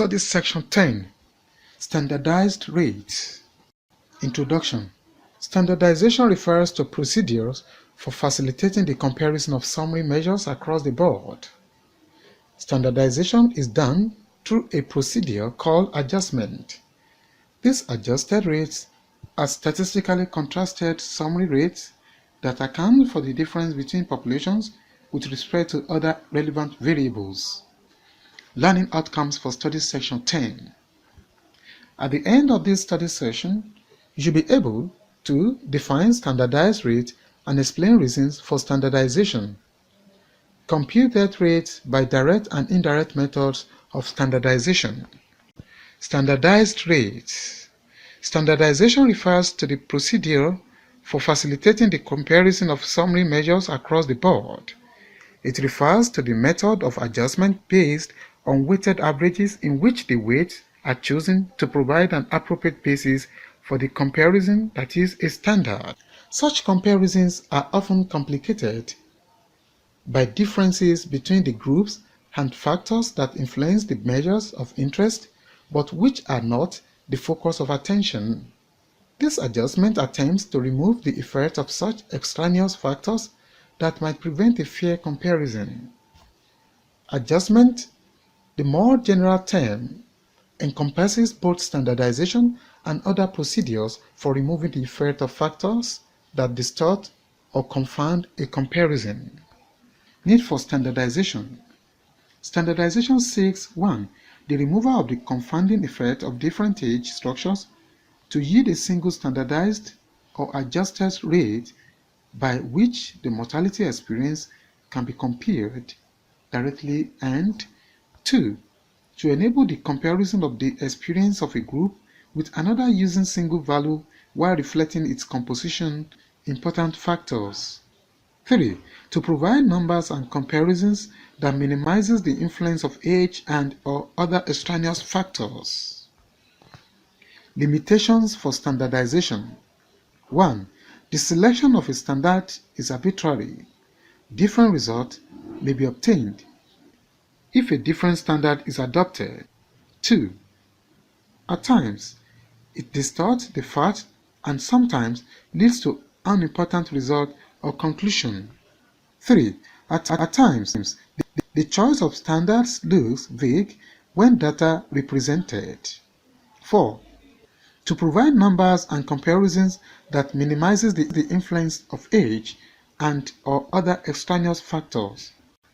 Study Section 10. Standardized Rates. Introduction. Standardization refers to procedures for facilitating the comparison of summary measures across the board. Standardization is done through a procedure called adjustment. These adjusted rates are statistically contrasted summary rates that account for the difference between populations with respect to other relevant variables. Learning outcomes for Study Section 10. At the end of this study session, you should be able to define standardized rate and explain reasons for standardization. Compute that rate by direct and indirect methods of standardization. Standardized rates. Standardization refers to the procedure for facilitating the comparison of summary measures across the board. It refers to the method of adjustment based on weighted averages in which the weights are chosen to provide an appropriate basis for the comparison that is a standard. Such comparisons are often complicated by differences between the groups and factors that influence the measures of interest, but which are not the focus of attention. This adjustment attempts to remove the effect of such extraneous factors that might prevent a fair comparison. Adjustment, the more general term, encompasses both standardization and other procedures for removing the effect of factors that distort or confound a comparison. Need for standardization. Standardization seeks 1. The removal of the confounding effect of different age structures to yield a single standardized or adjusted rate by which the mortality experience can be compared directly, and 2. To enable the comparison of the experience of a group with another using single value while reflecting its composition important factors. 3. To provide numbers and comparisons that minimizes the influence of age and or other extraneous factors. Limitations for standardization. 1. The selection of a standard is arbitrary. Different results may be obtained if a different standard is adopted. 2. At times, it distorts the fact and sometimes leads to unimportant result or conclusion. 3. At times, the choice of standards looks vague when data represented. 4. To provide numbers and comparisons that minimizes the influence of age and or other extraneous factors.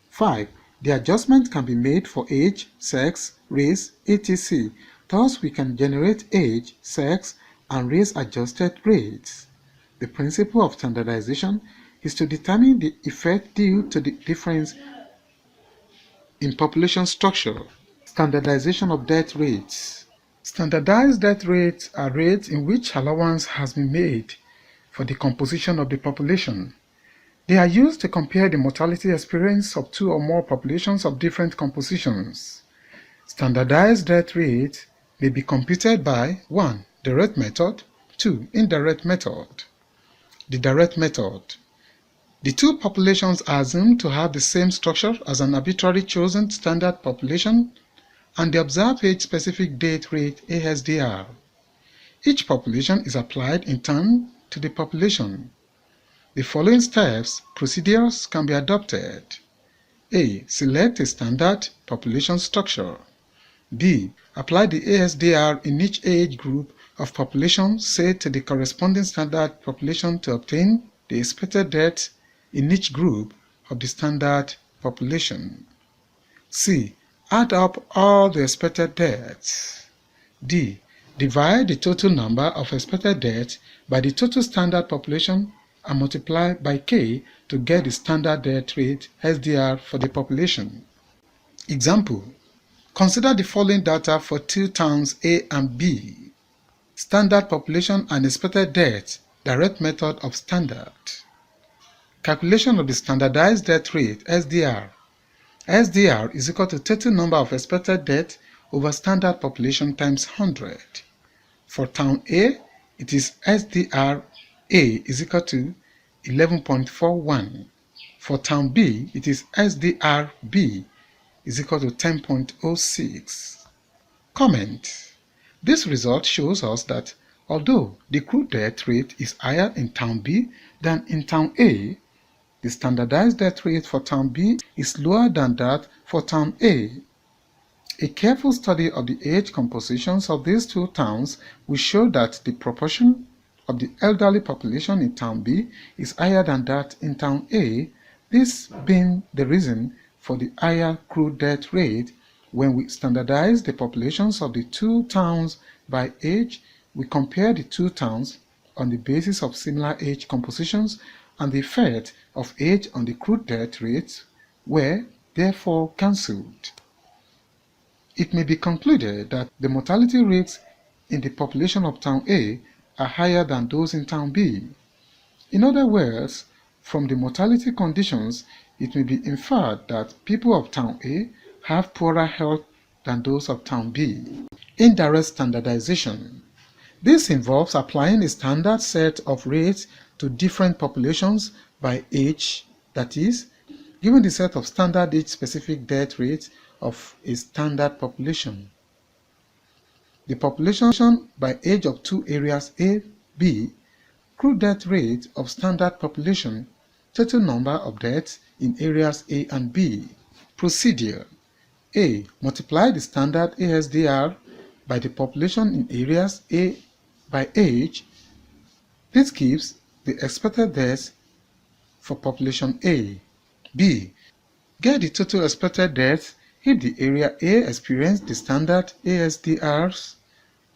5. The adjustment can be made for age, sex, race, etc. Thus, we can generate age, sex, and race-adjusted rates. The principle of standardization is to determine the effect due to the difference in population structure. Standardization of death rates. Standardized death rates are rates in which allowance has been made for the composition of the population. They are used to compare the mortality experience of two or more populations of different compositions. Standardized death rates may be computed by 1. Direct method, 2. Indirect method. The direct method. The two populations are assumed to have the same structure as an arbitrarily chosen standard population and the observed age-specific death rate ASDR. Each population is applied in turn to the population. The following procedures can be adopted. A. Select a standard population structure. B. Apply the ASDR in each age group of population, say to the corresponding standard population to obtain the expected death in each group of the standard population. C. Add up all the expected deaths. D. Divide the total number of expected deaths by the total standard population and multiply by K to get the standard death rate SDR for the population. Example. Consider the following data for two towns A and B. Standard population and expected death, direct method of standard. Calculation of the standardized death rate SDR. SDR is equal to total number of expected deaths over standard population times 100. For town A, it is SDR A is equal to 11.41. For town B, it is SDR B is equal to 10.06. Comment. This result shows us that although the crude death rate is higher in Town B than in Town A, the standardized death rate for Town B is lower than that for Town A. A careful study of the age compositions of these two towns will show that the proportion of the elderly population in Town B is higher than that in Town A, this being the reason for the higher crude death rate. When we standardize the populations of the two towns by age, we compare the two towns on the basis of similar age compositions, and the effect of age on the crude death rates were therefore cancelled. It may be concluded that the mortality rates in the population of Town A are higher than those in Town B. In other words, from the mortality conditions, it may be inferred that people of Town A have poorer health than those of Town B. Indirect standardization. This involves applying a standard set of rates to different populations by age, that is, given the set of standard age-specific death rates of a standard population. The population by age of two areas A, B, crude death rate of standard population, total number of deaths in areas A and B. Procedure. A. Multiply the standard ASDR by the population in areas A by age. This gives the expected deaths for population A. B. Get the total expected deaths if the area A experienced the standard ASDR's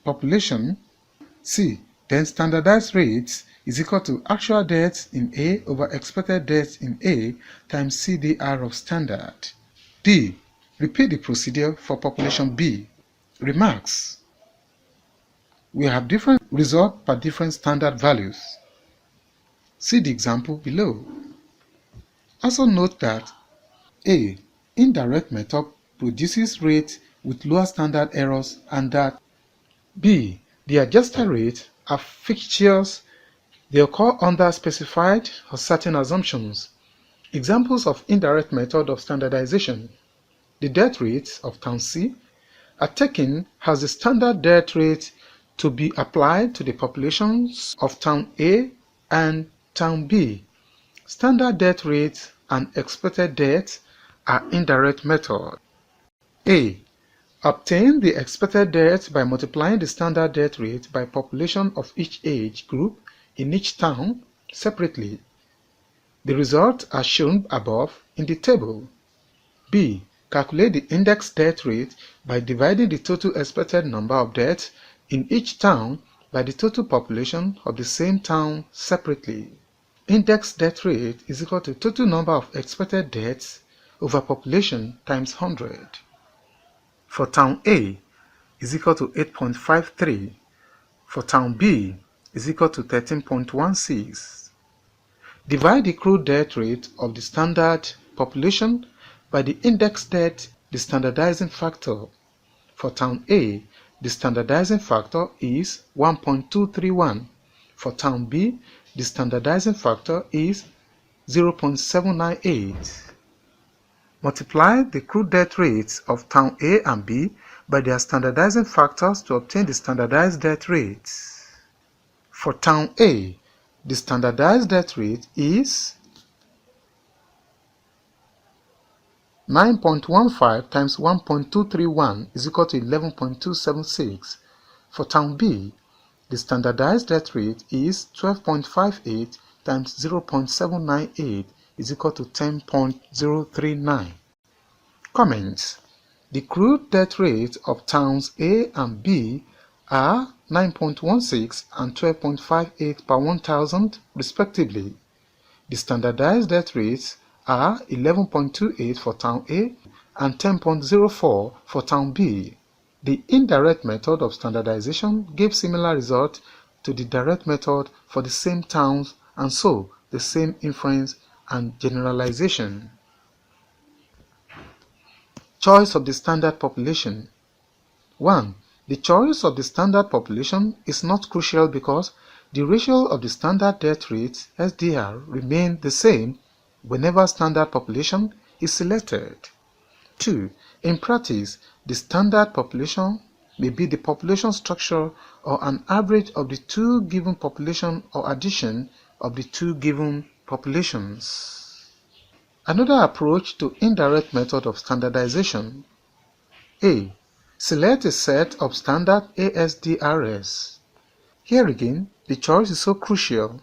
population. C. Then standardized rates is equal to actual deaths in A over expected deaths in A times CDR of standard. D. Repeat the procedure for population B. Remarks. We have different results per different standard values. See the example below. Also note that A. Indirect method produces rates with lower standard errors, and that B. The adjusted rates are fixtures. They occur under specified or certain assumptions. Examples of indirect method of standardization. The death rates of Town C are taken as the standard death rate to be applied to the populations of Town A and Town B. Standard death rates and expected deaths are indirect method. A. Obtain the expected death by multiplying the standard death rate by population of each age group in each town separately. The results are shown above in the table. B. Calculate the index death rate by dividing the total expected number of deaths in each town by the total population of the same town separately. Index death rate is equal to total number of expected deaths over population times 100. For Town A is equal to 8.53. For Town B is equal to 13.16. Divide the crude death rate of the standard population by the index death, the standardizing factor. For Town A, the standardizing factor is 1.231. For Town B, the standardizing factor is 0.798. Multiply the crude death rates of Town A and B by their standardizing factors to obtain the standardized death rates. For Town A, the standardized death rate is 9.15 times 1.231 is equal to 11.276. For Town B, the standardized death rate is 12.58 times 0.798 is equal to 10.039. Comments. The crude death rates of Towns A and B are 9.16 and 12.58 per 1,000 respectively. The standardized death rates are 11.28 for Town A and 10.04 for Town B. The indirect method of standardization gave similar results to the direct method for the same towns, and so the same inference and generalization. Choice of the standard population. 1. The choice of the standard population is not crucial because the ratio of the standard death rate SDR remain the same whenever standard population is selected. 2. In practice, the standard population may be the population structure or an average of the two given population or addition of the two given populations. Another approach to indirect method of standardization. A. Select a set of standard ASDRS. Here again, the choice is so crucial.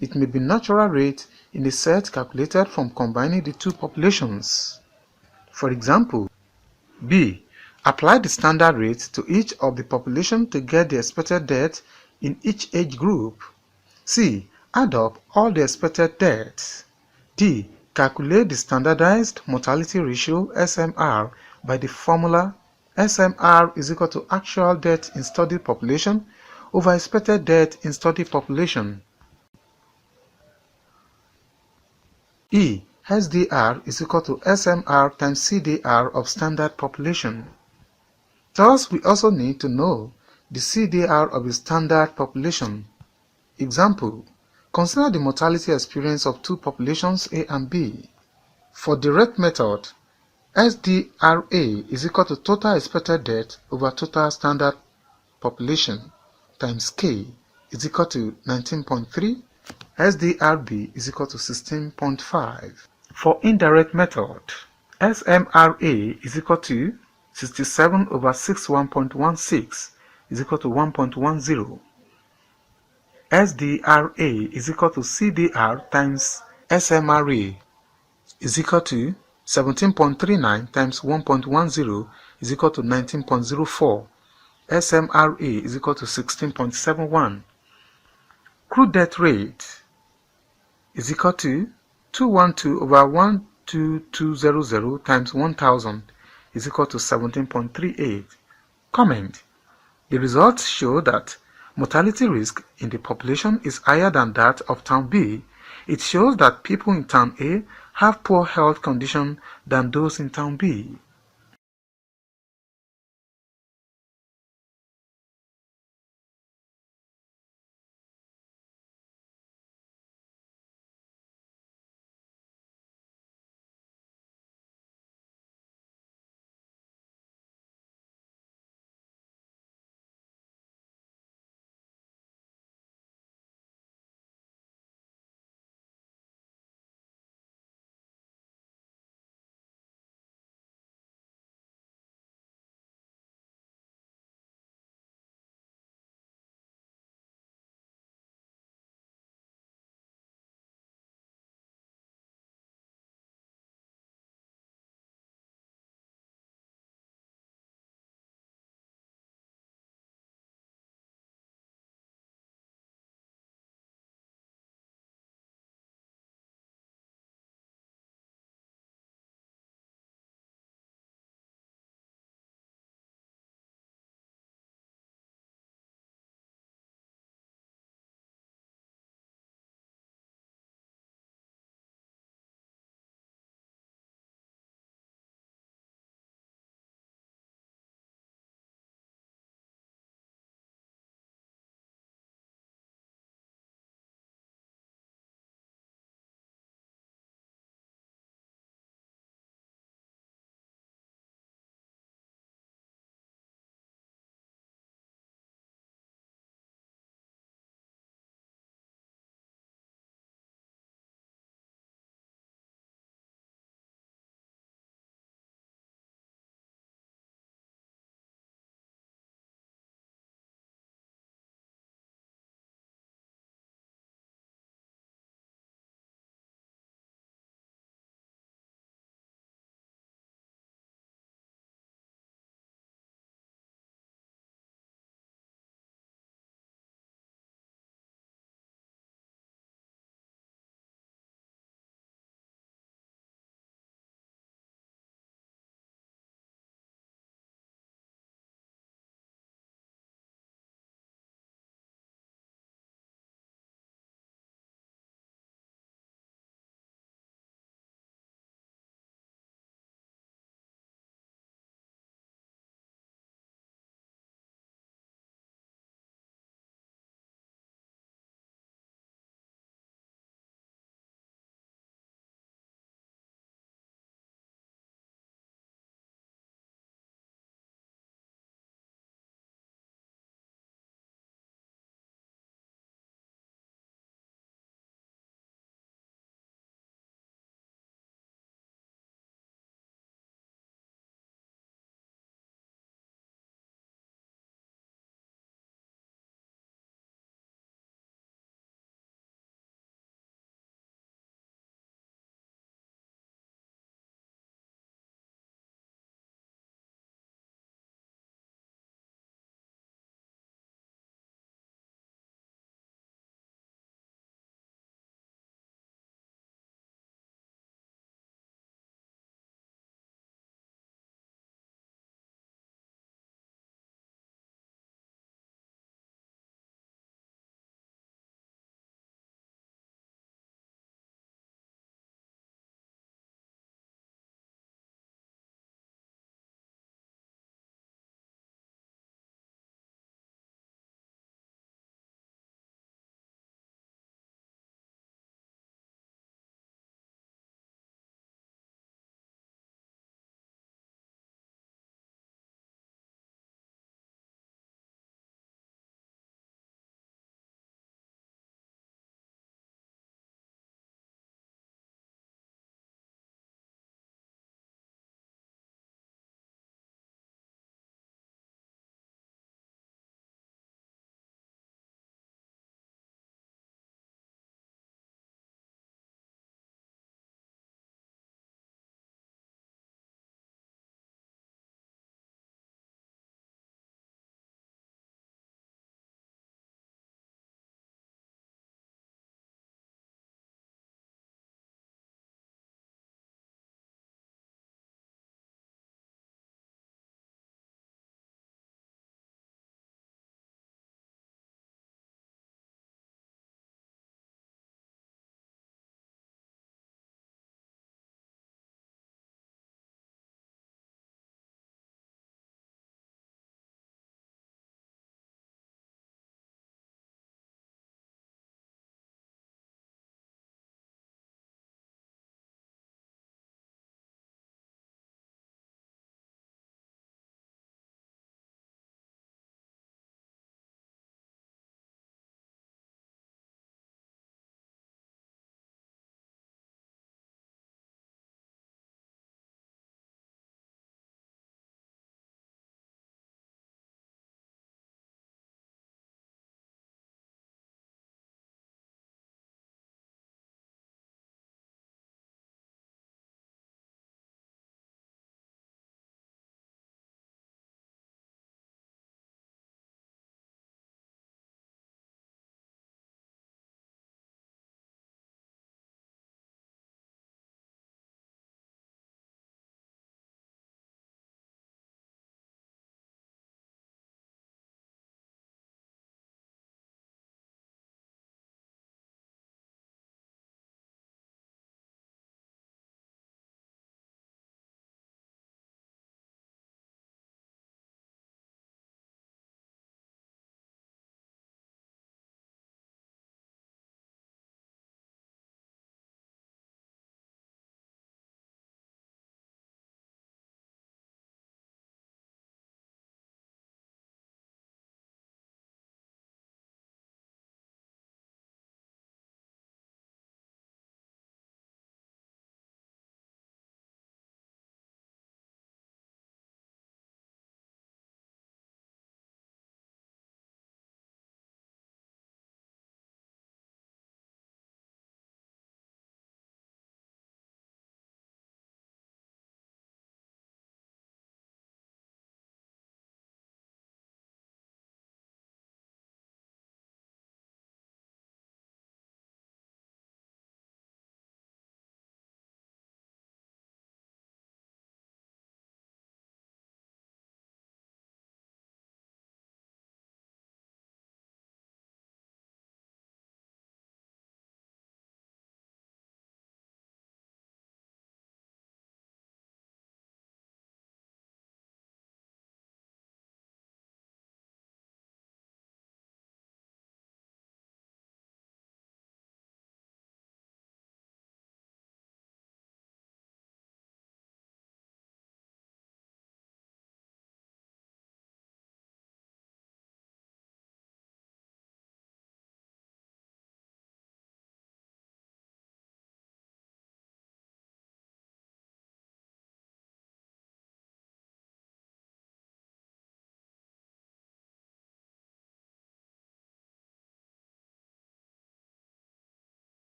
It may be natural rate in a set calculated from combining the two populations. For example, B. Apply the standard rate to each of the population to get the expected death in each age group. C. Add up all the expected deaths. D. Calculate the standardized mortality ratio SMR by the formula SMR is equal to actual death in studied population over expected death in studied population. E. SDR is equal to SMR times CDR of standard population. Thus, we also need to know the CDR of a standard population. Example, consider the mortality experience of two populations A and B. For direct method, SDRA is equal to total expected death over total standard population times K is equal to 19.3, SDRB is equal to 16.5. For indirect method, SMRA is equal to 67 over 61.16 is equal to 1.10. SDRA is equal to CDR times SMRA is equal to 17.39 times 1.10 is equal to 19.04. SMRA is equal to 16.71. Crude death rate is equal to 212 over 12200 times 1000 is equal to 17.38. Comment. The results show that mortality risk in the population is higher than that of Town B. It shows that people in Town A have poor health condition than those in Town B.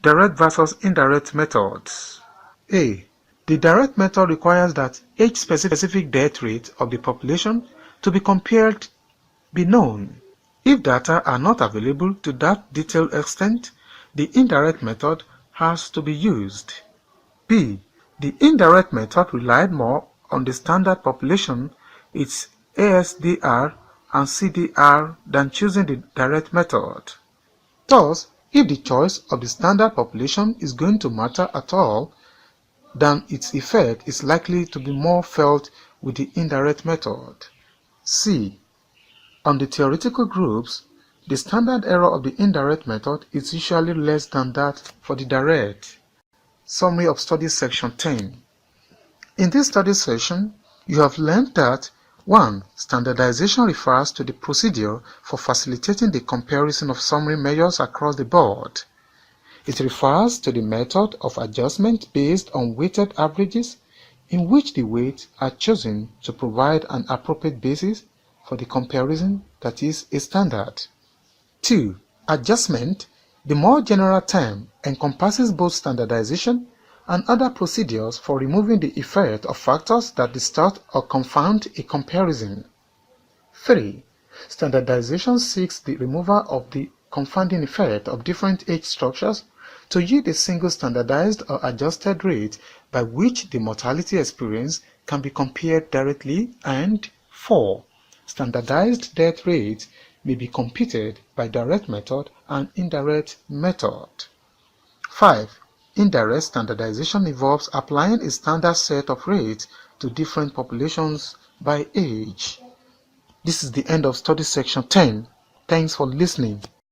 Direct versus indirect methods. A. The direct method requires that each specific death rate of the population to be compared be known. If data are not available to that detailed extent, the indirect method has to be used. B. The indirect method relied more on the standard population, its ASDR and CDR, than choosing the direct method. Thus, if the choice of the standard population is going to matter at all, then its effect is likely to be more felt with the indirect method. C. On the theoretical groups, the standard error of the indirect method is usually less than that for the direct. Summary of Studies Section 10. In this study session, you have learned that 1. Standardization refers to the procedure for facilitating the comparison of summary measures across the board. It refers to the method of adjustment based on weighted averages, in which the weights are chosen to provide an appropriate basis for the comparison, that is, a standard. 2. Adjustment, the more general term, encompasses both standardization and other procedures for removing the effect of factors that distort or confound a comparison. 3. Standardization seeks the removal of the confounding effect of different age structures to yield a single standardized or adjusted rate by which the mortality experience can be compared directly. And 4. Standardized death rates may be computed by direct method and indirect method. 5. Indirect standardization involves applying a standard set of rates to different populations by age. This is the end of Study Section 10. Thanks for listening.